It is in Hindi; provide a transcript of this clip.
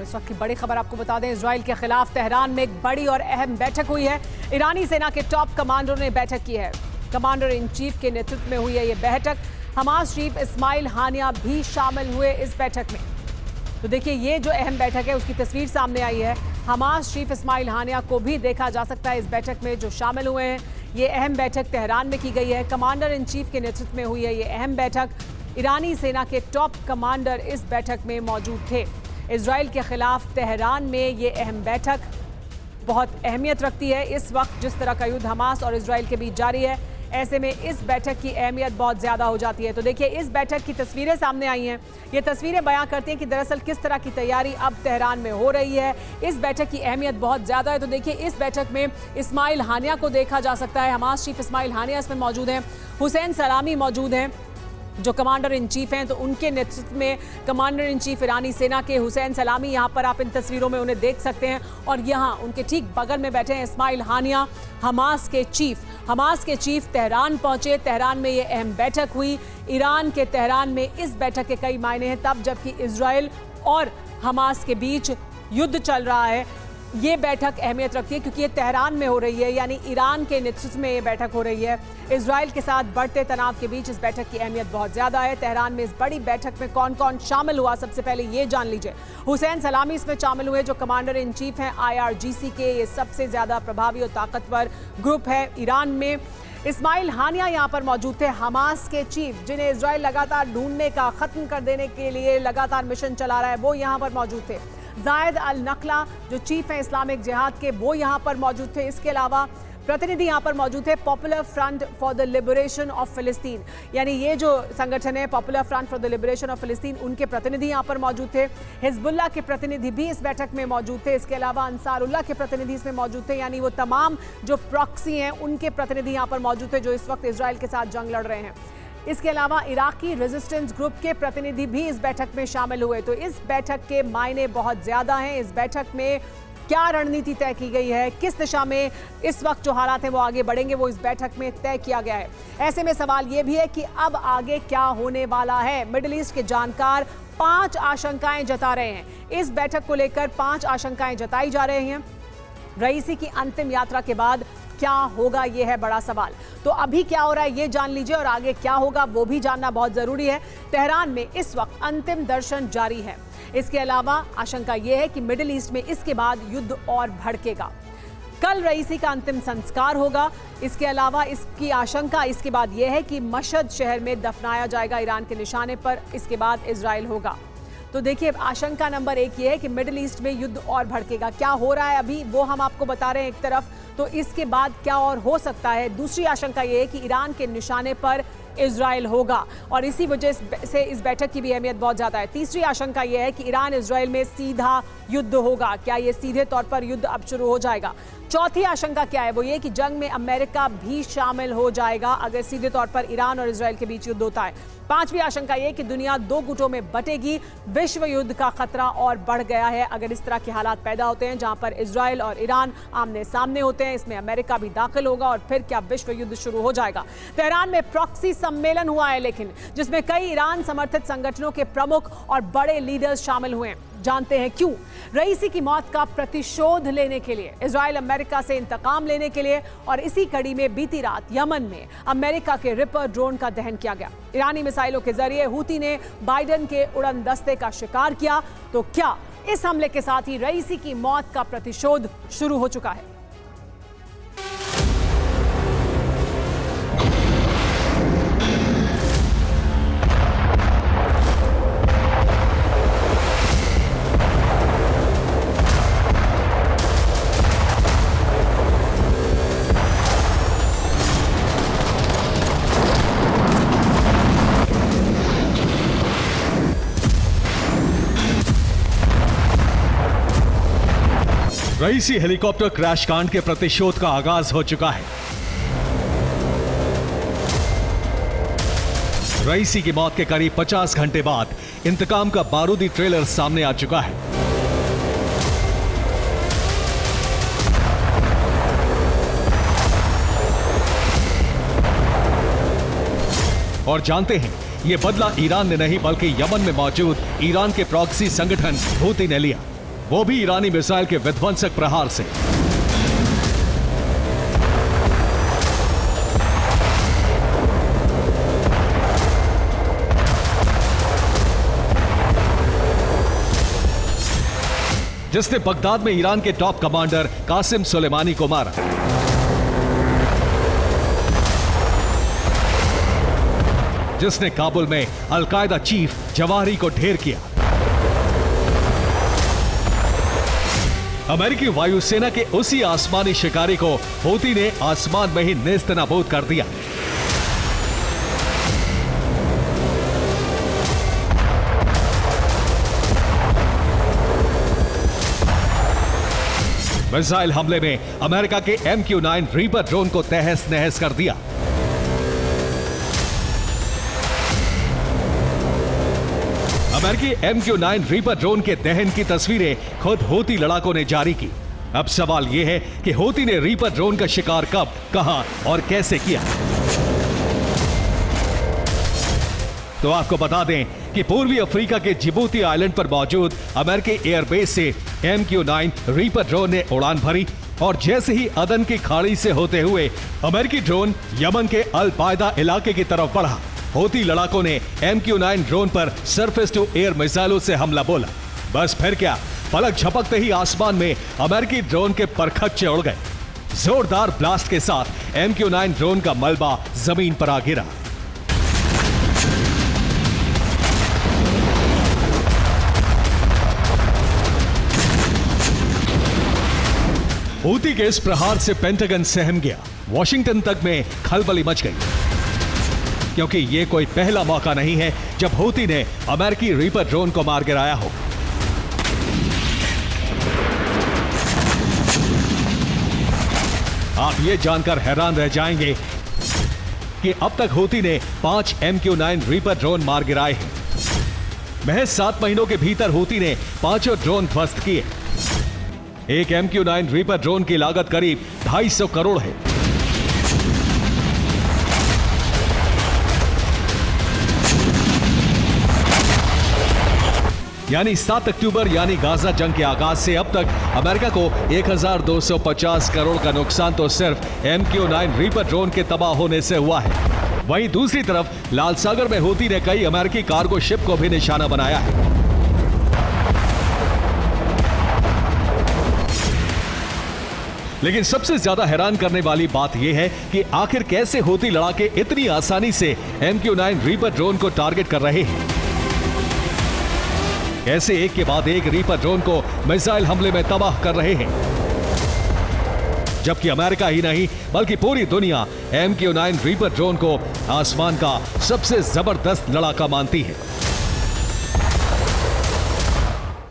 इस वक्त की बड़ी खबर आपको बता दें, इजराइल के खिलाफ तेहरान में एक बड़ी और अहम बैठक हुई है। ईरानी सेना के टॉप कमांडरों ने बैठक की है। कमांडर इन चीफ के नेतृत्व में हुई है ये बैठक। हमास चीफ इस्माइल हानिया भी शामिल हुए इस बैठक में। तो देखिए, ये जो अहम बैठक है उसकी तस्वीर सामने आई है। हमास चीफ इस्माइल हानिया को भी देखा जा सकता है इस बैठक में जो शामिल हुए हैं। ये अहम बैठक तेहरान में की गई है। कमांडर इन चीफ के नेतृत्व में हुई है ये अहम बैठक। ईरानी सेना के टॉप कमांडर इस बैठक में मौजूद थे। इजराइल के खिलाफ तेहरान में ये अहम बैठक बहुत अहमियत रखती है। इस वक्त जिस तरह का युद्ध हमास और इजराइल के बीच जारी है, ऐसे में इस बैठक की अहमियत बहुत ज़्यादा हो जाती है। तो देखिए, इस बैठक की तस्वीरें सामने आई हैं। ये तस्वीरें बयां करती हैं कि दरअसल किस तरह की तैयारी अब तेहरान में हो रही है। इस बैठक की अहमियत बहुत ज़्यादा है। तो देखिए, इस बैठक में इस्माइल हानिया को देखा जा सकता है। हमास चीफ इस्माइल हानिया इसमें मौजूद हैं। हुसैन सलामी मौजूद हैं जो कमांडर इन चीफ हैं। तो उनके नेतृत्व में कमांडर इन चीफ ईरानी सेना के हुसैन सलामी, यहाँ पर आप इन तस्वीरों में उन्हें देख सकते हैं। और यहाँ उनके ठीक बगल में बैठे हैं इस्माइल हानिया, हमास के चीफ। हमास के चीफ तेहरान पहुंचे। तेहरान में ये अहम बैठक हुई। ईरान के तेहरान में इस बैठक के कई मायने हैं, तब जबकि इजराइल और हमास के बीच युद्ध चल रहा है। ये बैठक अहमियत रखती है क्योंकि ये तेहरान में हो रही है, यानी ईरान के नेतृत्व में ये बैठक हो रही है। इजराइल के साथ बढ़ते तनाव के बीच इस बैठक की अहमियत बहुत ज़्यादा है। तेहरान में इस बड़ी बैठक में कौन कौन शामिल हुआ, सबसे पहले ये जान लीजिए। हुसैन सलामी इसमें शामिल हुए जो कमांडर इन चीफ हैं IRGC के। ये सबसे ज़्यादा प्रभावी और ताकतवर ग्रुप है ईरान में। इस्माइल हानिया यहाँ पर मौजूद थे, हमास के चीफ, जिन्हें इजराइल लगातार ढूंढने का, ख़त्म कर देने के लिए लगातार मिशन चला रहा है, वो यहाँ पर मौजूद थे। जायद अल नखला जो चीफ हैं इस्लामिक जिहाद के, वो यहाँ पर मौजूद थे। इसके अलावा प्रतिनिधि यहाँ पर मौजूद थे popular front for the liberation of फिलिस्तीन, यानी ये जो संगठन है popular front for the liberation of फिलिस्तीन, उनके प्रतिनिधि यहाँ पर मौजूद थे। हिजबुल्लाह के प्रतिनिधि भी इस बैठक में मौजूद थे। इसके अलावा अंसारुल्लाह के प्रतिनिधि इसमें मौजूद थे, यानी वो तमाम जो प्रॉक्सी हैं उनके प्रतिनिधि यहाँ पर मौजूद थे जो इस वक्त इजराइल के साथ जंग लड़ रहे हैं। इसके अलावा इराकी रेजिस्टेंस ग्रुप के प्रतिनिधि भी इस बैठक में शामिल हुए। तो इस बैठक के मायने बहुत ज़्यादा हैं। इस बैठक में क्या रणनीति तय की गई है, किस दिशा में इस वक्त जो हालात हैं वो आगे बढ़ेंगे, वो इस बैठक में तय किया गया है। ऐसे में सवाल ये भी है कि अब आगे क्या होने वाला है। मिडिल ईस्ट के जानकार 5 आशंकाएं जता रहे हैं। इस बैठक को लेकर 5 आशंकाएं जताई जा रही हैं। रईसी की अंतिम यात्रा के बाद क्या होगा, ये है बड़ा सवाल। तो अभी क्या हो रहा है ये जान लीजिए, और आगे क्या होगा वो भी जानना बहुत जरूरी है। तेहरान में इस वक्त अंतिम दर्शन जारी है। इसके अलावा आशंका यह है कि मिडिल ईस्ट में इसके बाद युद्ध और भड़केगा। कल रईसी का अंतिम संस्कार होगा। इसके अलावा इसकी आशंका इसके बाद यह है कि मशहद शहर में दफनाया जाएगा ईरान के निशाने पर। इसके बाद इजराइल होगा। तो देखिए, आशंका नंबर 1 ये है कि मिडिल ईस्ट में युद्ध और भड़केगा। क्या हो रहा है अभी वो हम आपको बता रहे हैं एक तरफ, तो इसके बाद क्या और हो सकता है। दूसरी आशंका ये है कि ईरान के निशाने पर इजराइल होगा और इसी वजह से इस बैठक की भी अहमियत बहुत ज़्यादा है। तीसरी आशंका यह है कि ईरान इजराइल में सीधा युद्ध होगा। क्या ये सीधे तौर पर युद्ध अब शुरू हो जाएगा। चौथी आशंका क्या है, वो ये कि जंग में अमेरिका भी शामिल हो जाएगा अगर सीधे तौर पर ईरान और इजराइल के बीच युद्ध होता है। पांचवी आशंका ये कि दुनिया 2 गुटों में बटेगी। विश्व युद्ध का खतरा और बढ़ गया है अगर इस तरह के हालात पैदा होते हैं जहां पर इजराइल और ईरान आमने सामने होते हैं। इसमें अमेरिका भी दाखिल होगा और फिर क्या विश्व युद्ध शुरू हो जाएगा। तेहरान में प्रॉक्सी सम्मेलन हुआ है, लेकिन जिसमें कई ईरान समर्थित संगठनों के प्रमुख और बड़े लीडर्स शामिल हुए हैं। जानते हैं क्यों। रईसी की मौत का प्रतिशोध लेने के लिए, इजराइल अमेरिका से इंतकाम लेने के लिए, और इसी कड़ी में बीती रात यमन में अमेरिका के रिपर ड्रोन का दहन किया गया। ईरानी मिसाइलों के जरिए हूती ने बाइडेन के उड़न दस्ते का शिकार किया। तो क्या इस हमले के साथ ही रईसी की मौत का प्रतिशोध शुरू हो चुका है। रईसी हेलीकॉप्टर क्रैश कांड के प्रतिशोध का आगाज हो चुका है। रईसी की मौत के करीब 50 घंटे बाद इंतकाम का बारूदी ट्रेलर सामने आ चुका है। और जानते हैं, ये बदला ईरान ने नहीं बल्कि यमन में मौजूद ईरान के प्रॉक्सी संगठन हूती ने लिया। वो भी ईरानी मिसाइल के विध्वंसक प्रहार से। जिसने बगदाद में ईरान के टॉप कमांडर कासिम सुलेमानी को मारा। जिसने काबुल में अल-कायदा चीफ जवाहिरी को ढेर किया। अमेरिकी वायुसेना के उसी आसमानी शिकारी को हूती ने आसमान में ही नेस्तनाबूद कर दिया। मिसाइल हमले में अमेरिका के MQ-9 रीपर ड्रोन को तहस नहस कर दिया। अमेरिकी MQ-9 रीपर ड्रोन के दहन की तस्वीरें खुद हूती लड़ाकों ने जारी की। अब सवाल यह है कि हूती ने रीपर ड्रोन का शिकार कब, कहां और कैसे किया। तो आपको बता दें कि पूर्वी अफ्रीका के जिबूती आइलैंड पर मौजूद अमेरिकी एयरबेस से MQ-9 रीपर ड्रोन ने उड़ान भरी और जैसे ही अदन की खाड़ी से होते हुए अमेरिकी ड्रोन यमन के अल बायदा इलाके की तरफ बढ़ा। हूती लड़ाकों ने MQ-9 ड्रोन पर सरफेस टू एयर मिसाइलों से हमला बोला। बस फिर क्या, पलक झपकते ही आसमान में अमेरिकी ड्रोन के परखच्चे उड़ गए। जोरदार ब्लास्ट के साथ MQ-9 ड्रोन का मलबा जमीन पर आ गिरा। हूती के इस प्रहार से पेंटागन सहम गया। वॉशिंगटन तक में खलबली मच गई, क्योंकि यह कोई पहला मौका नहीं है जब हूती ने अमेरिकी रीपर ड्रोन को मार गिराया हो। आप ये जानकर हैरान रह जाएंगे कि अब तक हूती ने 5 MQ-9 रीपर ड्रोन मार गिराए हैं। महज 7 महीनों के भीतर हूती ने 5 ड्रोन ध्वस्त किए। एक MQ-9 रीपर ड्रोन की लागत करीब 250 करोड़ है। यानी 7 अक्टूबर यानी गाजा जंग के आगाज से अब तक अमेरिका को 1250 करोड़ का नुकसान तो सिर्फ MQ-9 रीपर ड्रोन के तबाह होने से हुआ है। वहीं दूसरी तरफ लाल सागर में हूती ने कई अमेरिकी कार्गो शिप को भी निशाना बनाया है। लेकिन सबसे ज्यादा हैरान करने वाली बात यह है कि आखिर कैसे हूती लड़ाके इतनी आसानी से MQ-9 रीपर ड्रोन को टारगेट कर रहे हैं। ऐसे एक के बाद एक रीपर ड्रोन को मिसाइल हमले में तबाह कर रहे हैं, जबकि अमेरिका ही नहीं बल्कि पूरी दुनिया MQ-9 रीपर ड्रोन को आसमान का सबसे जबरदस्त लड़ाका मानती है।